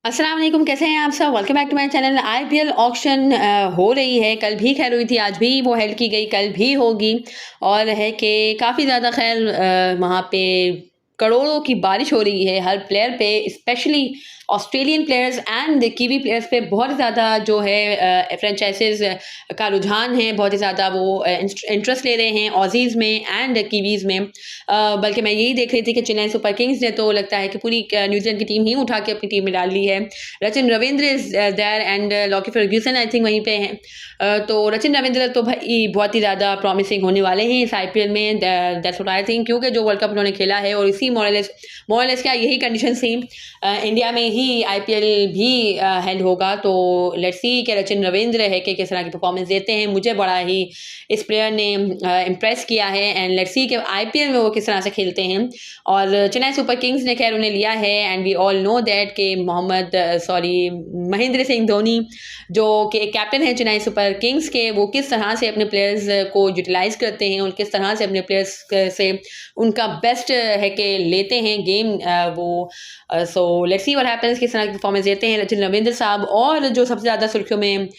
अस्सलाम वालेकुम, कैसे हैं आप सब। Welcome back to my channel. IPL auction हो रही है, कल भी खैर हुई थी, आज भी वो हेल्ड की गई, कल भी होगी। और है कि काफ़ी ज़्यादा खैर वहाँ पे करोड़ों की बारिश हो रही है हर प्लेयर पे, specially Australian players and kiwi players पे बहुत ज़्यादा जो है फ्रेंचाइजीज का रुझान है, बहुत ही ज़्यादा वो इंटरेस्ट ले रहे हैं ऑजीज़ में एंड कीवीज़ में। बल्कि मैं यही देख रही थी कि चेन्नई सुपर किंग्स ने तो लगता है कि पूरी न्यूजीलैंड की टीम ही उठा के अपनी टीम में डाल ली है। Rachin Ravindra is there and Lockie Ferguson I think वहीं पे हैं। तो रचिन रविंद्र तो भाई बहुत ही ज़्यादा प्रॉमिसिंग होने वाले हैं इस आईपीएल में, दैट्स व्हाट आई थिंक, क्योंकि जो वर्ल्ड कप उन्होंने खेला है और इसी मोरलेस क्या यही कंडीशन थी। इंडिया में ही आईपीएल भी हेल्ड होगा, तो लेट्स सी कि रचिन रविंद्र है कि किस तरह की परफॉर्मेंस देते हैं। मुझे बड़ा ही इस प्लेयर ने इम्प्रेस किया है एंड लेट्स सी कि आईपीएल में वो किस तरह से खेलते हैं। और चेन्नई सुपर किंग्स ने खैर उन्हें लिया है and we all know that के महेंद्र सिंह धोनी जो कि कैप्टन है चेन्नई सुपर किंग्स के, वो किस तरह से अपने प्लेयर्स को यूटिलाइज करते हैं और किस तरह से अपने प्लेयर्स से उनका बेस्ट है कि लेते हैं गेम वो। So let's see what happens, किस तरह की परफॉर्मेंस देते हैं रचिन रविंद्र साहब। और जो सबसे ज़्यादा सुर्खियों में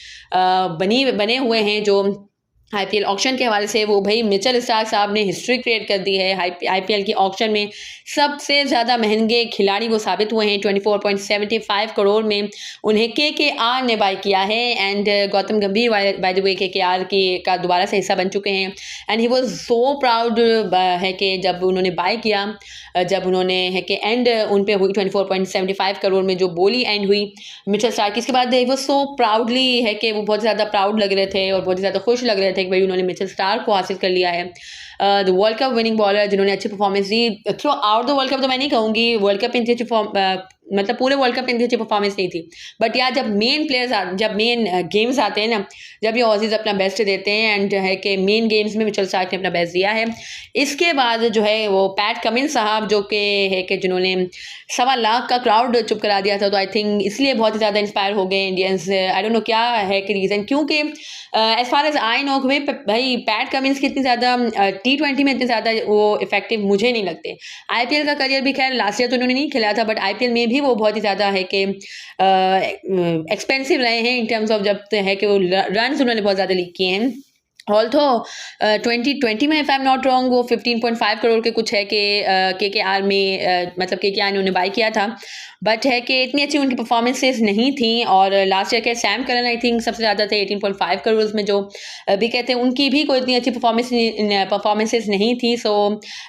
बने हुए हैं जो आईपीएल ऑक्शन के हवाले से, वो भाई मिचेल स्टार्क साहब ने हिस्ट्री क्रिएट कर दी है। आईपीएल की ऑक्शन में सबसे ज़्यादा महंगे खिलाड़ी वो साबित हुए हैं। 24.75 करोड़ में उन्हें केकेआर ने बाय किया है एंड गौतम गंभीर बाय द वे केकेआर की का दोबारा से हिस्सा बन चुके हैं and he was so proud है कि जब उन्होंने बाय किया, जब उन्होंने है कि एंड उन पे हुई 24.75 करोड़ में जो बोली एंड हुई मिचेल स्टार्क, इसके बाद वो सो प्राउडली है कि वो बहुत ज़्यादा प्राउड लग रहे थे और बहुत ही ज़्यादा खुश लग रहे थे कि भाई उन्होंने मिचेल स्टार्क को हासिल कर लिया है। The world cup winning bowler जिन्होंने अच्छी performance the through out the world cup, तो मैं नहीं कहूँगी वर्ल्ड कप इतनी अच्छी मतलब पूरे वर्ल्ड कप में इतनी अच्छी परफॉर्मेंस नहीं थी, बट यार जब मेन गेम्स आते हैं ना, जब ये ऑजीज अपना बेस्ट देते हैं एंड है कि मेन गेम्स में मिचेल स्टार्क ने अपना बेस्ट दिया है। इसके बाद जो है वो पैट कमिंस साहब जो कि है कि जिन्होंने 1.25 लाख का क्राउड चुप करा दिया था, तो आई थिंक इसलिए बहुत ही ज़्यादा इंस्पायर हो गए इंडियंस। आई डोंट नो क्या है कि रीज़न, क्योंकि as far as I know भाई पैट कमिंस की इतनी ज़्यादा T20 में इतने ज़्यादा वो इफेक्टिव मुझे नहीं लगते। आईपीएल का करियर भी खैर लास्ट ईयर तो उन्होंने नहीं खेला था, बट आईपीएल में भी वो बहुत ही ज़्यादा है कि एक्सपेंसिव रहे हैं इन टर्म्स ऑफ, जब है कि वो रन उन्होंने बहुत ज़्यादा लीक किए हैं। ऑल्थो 2020 में if I am not wrong वो 15.5 करोड़ के कुछ है कि केकेआर में मतलब केकेआर ने उन्हें बाय किया था, बट है कि इतनी अच्छी उनकी परफॉर्मेंसेस नहीं थी। और लास्ट ईयर के सैम करन आई थिंक सबसे ज़्यादा थे 18.5 करोड़ में, जो भी कहते हैं उनकी भी कोई इतनी अच्छी परफॉर्मेंसेस नहीं थी। सो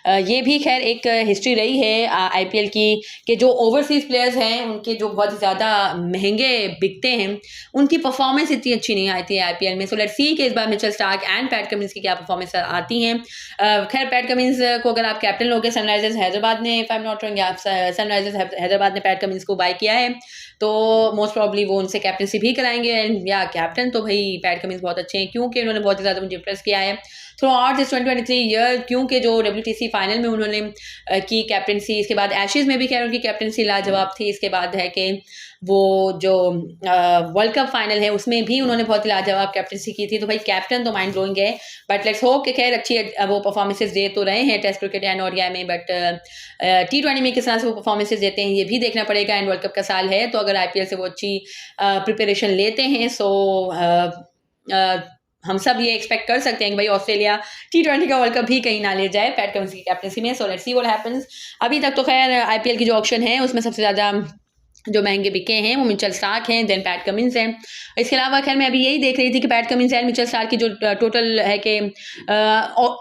ये भी खैर एक हिस्ट्री रही है आईपीएल की कि जो ओवरसीज़ प्लेयर्स हैं उनके जो बहुत ज़्यादा महंगे बिकते हैं उनकी परफॉर्मेंस इतनी अच्छी नहीं आती है आईपीएल में। सो लेट्स सी कि इस बार Mitchell Starc and Pat Cummins की क्या परफॉर्मेंस आती हैं। खैर पैट कमिंस को अगर आप कैप्टन लोगे, सनराइजर्स हैदराबाद ने if I am not wrong, Sunrisers Hyderabad ने पैट कमिंस को बाय किया है, तो मोस्ट प्रॉब्ली वो उनसे कैप्टनसी भी कराएंगे। एंड या कैप्टन तो भाई पैट कमिंस बहुत अच्छे हैं, क्योंकि उन्होंने बहुत ही ज़्यादा मुझे इंप्रेस किया है थ्रू आउट दिस 2023 ईयर, क्योंकि जो WTC फाइनल में उन्होंने की कैप्टनसी, इसके बाद एशेज़ में भी खैर उनकी कैप्टनसी लाजवाब थी, इसके बाद है कि वो जो वर्ल्ड कप फाइनल है उसमें भी उन्होंने बहुत ही लाजवाब कैप्टनसी की थी। तो भाई कैप्टन तो माइंड ब्लोइंग है, बट लेट्स होप कि खैर अच्छी वो परफॉर्मेंसेस दे तो रहे हैं टेस्ट क्रिकेट एंड ओडीआई में, बट T20 में किस तरह से वो परफॉर्मेंसेस देते हैं ये भी देखना पड़ेगा। एंड वर्ल्ड कप का साल है, तो अगर आईपीएल से वो अच्छी प्रिपरेशन लेते हैं, सो हम सब ये एक्सपेक्ट कर सकते हैं कि भाई ऑस्ट्रेलिया T20 का वर्ल्ड कप भी कहीं ना ले जाए पैट कमिंस की कैप्टनसी में। So let's see what happens. अभी तक तो खैर आईपीएल की जो ऑक्शन है उसमें सबसे ज़्यादा जो महंगे बिके हैं वो मिचेल स्टार्क हैं, देन पैट कमिंस हैं। इसके अलावा खैर मैं अभी यही देख रही थी कि PAT Cummins and Mitchell Starc की जो टोटल है कि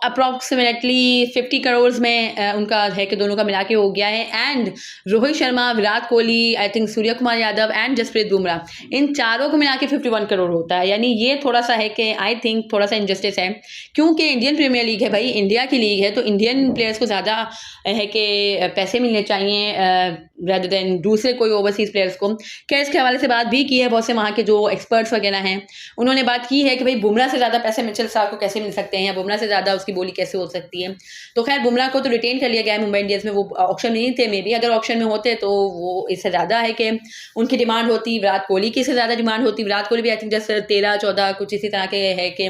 अप्रॉक्सीमेटली 50 करोड़ में उनका है कि दोनों का मिला के हो गया है। And Rohit Sharma, Virat Kohli, I think Suryakumar Yadav and Jasprit Bumrah, इन चारों को मिला के 51 करोड़ होता है। यानी ये थोड़ा सा है कि आई थिंक थोड़ा सा इनजस्टिस है, क्योंकि इंडियन प्रीमियर लीग है भाई, इंडिया की लीग है, तो इंडियन प्लेयर्स को ज़्यादा है कि पैसे मिलने चाहिए रेदर देन दूसरे कोई ओवरसीज प्लेयर्स को। क्या इसके हवाले से बात भी की है बहुत से वहाँ के जो एक्सपर्ट्स वगैरह हैं, उन्होंने बात की है कि भाई बुमराह से ज़्यादा पैसे मिचेल स्टार्क को कैसे मिल सकते हैं, या बुमराह से ज़्यादा उसकी बोली कैसे हो सकती है। तो खैर बुमराह को तो रिटेन कर लिया गया है मुंबई इंडियंस में, वो ऑप्शन में नहीं थे। मे बी अगर ऑप्शन में होते तो वो इससे ज़्यादा है कि उनकी डिमांड होती, विराट कोहली की इससे ज़्यादा डिमांड होती। विराट कोहली भी आई थिंक जस्ट 13-14 कुछ इसी तरह के है कि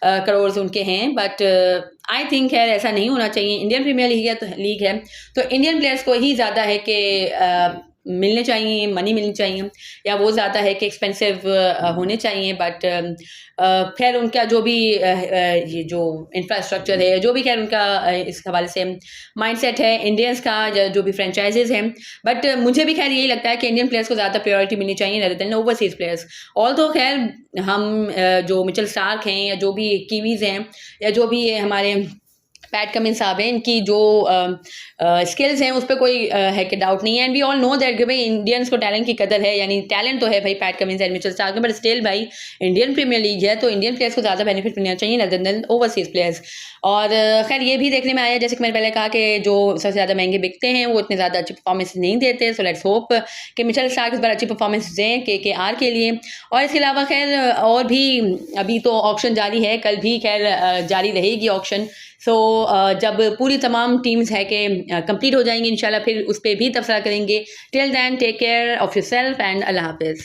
करोड़ उनके हैं, बट आई थिंक खैर ऐसा नहीं होना चाहिए। इंडियन प्रीमियर लीग है तो इंडियन प्लेयर्स को ही ज़्यादा है कि मिलने चाहिए, मनी मिलनी चाहिए, या वो ज़्यादा है कि एक्सपेंसिव होने चाहिए, बट खैर उनका जो भी ये जो इंफ्रास्ट्रक्चर है, जो भी खैर उनका इस हवाले से माइंडसेट है इंडियंस का, जो भी फ्रेंचाइजीज हैं, बट मुझे भी खैर यही लगता है कि इंडियन प्लेयर्स को ज़्यादा प्रायोरिटी मिलनी चाहिए rather than overseas players. All तो खैर हम जो मिचेल स्टार्क हैं या जो भी कीवीज़ हैं या जो भी हमारे पैट कमिंस साहब हैं, इनकी जो स्किल्स हैं उस पर कोई है कि डाउट नहीं है, and we all know that कि भाई इंडियंस को टैलेंट की कदर है, यानी टैलेंट तो है भाई Pat Cummins and Mitchell Starc में, बट स्टिल भाई इंडियन प्रीमियर लीग है तो इंडियन प्लेयर्स को ज़्यादा बेनिफिट मिलना चाहिए रेदर देन ओवरसीज़ प्लेयर्स। और खैर ये भी देखने में आया, जैसे कि मैंने पहले कहा कि जो सबसे ज़्यादा महंगे बिकते हैं वो इतने ज़्यादा अच्छी परफॉर्मेंस नहीं देते, सो लेट्स होप कि मिचेल स्टार्क इस बार अच्छी परफॉर्मेंस दें KKR के लिए। और इसके अलावा खैर और भी अभी तो ऑक्शन जारी है, कल भी खैर जारी रहेगी ऑक्शन। सो जब पूरी तमाम टीम्स है कि कंप्लीट हो जाएंगी इंशाल्लाह फिर उस पर भी तबसरा करेंगे। Till then take care of yourself and अल्लाह हाफ़िज़।